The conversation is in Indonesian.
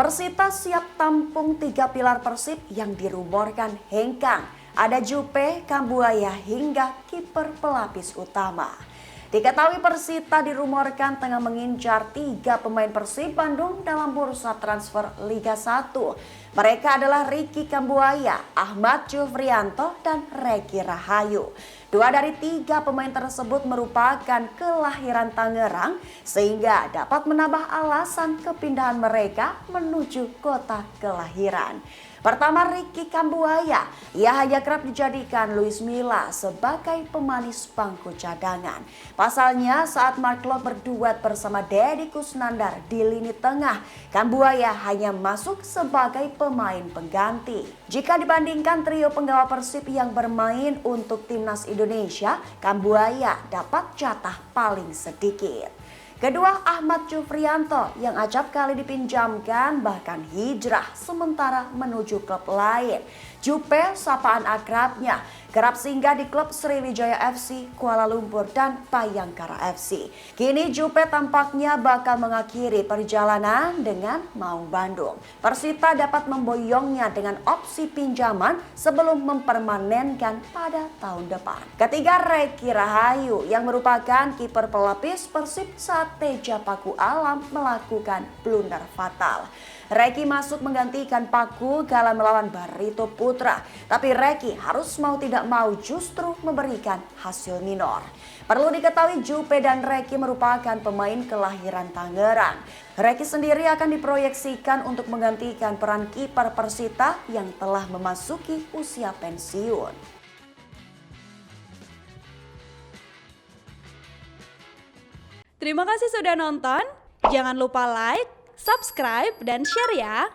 Persita siap tampung 3 pilar Persib yang dirumorkan hengkang. Ada Jupe, Kambuaya hingga kiper pelapis utama. Diketahui Persita dirumorkan tengah mengincar 3 pemain Persib Bandung dalam bursa transfer Liga 1. Mereka adalah Ricky Kambuaya, Ahmad Jufrianto, dan Reki Rahayu. 2 dari 3 pemain tersebut merupakan kelahiran Tangerang sehingga dapat menambah alasan kepindahan mereka menuju kota kelahiran. Pertama, Ricky Kambuaya. Ia hanya kerap dijadikan Luis Milla sebagai pemanis bangku cadangan. Pasalnya saat Mark Klok berduet bersama Deddy Kusnandar di lini tengah, Kambuaya hanya masuk sebagai pemain pengganti. Jika dibandingkan trio penggawa Persib yang bermain untuk timnas Indonesia, Kambuaya dapat jatah paling sedikit. Kedua, Ahmad Jufrianto yang acap kali dipinjamkan bahkan hijrah sementara menuju klub lain. Jupe, sapaan akrabnya, kerap singgah di klub Sriwijaya FC, Kuala Lumpur, dan Bayangkara FC. Kini Jupe tampaknya bakal mengakhiri perjalanan dengan Maung Bandung. Persita dapat memboyongnya dengan opsi pinjaman sebelum mempermanenkan pada tahun depan. Ketiga, Reki Rahayu yang merupakan kiper pelapis Persib saat Teja Paku Alam melakukan blunder fatal. Reki masuk menggantikan Paku kala melawan Barito Putra, tapi Reki harus mau tidak mau justru memberikan hasil minor. Perlu diketahui Jupe dan Reki merupakan pemain kelahiran Tangerang. Reki sendiri akan diproyeksikan untuk menggantikan peran kiper Persita yang telah memasuki usia pensiun. Terima kasih sudah nonton. Jangan lupa like, subscribe, dan share ya.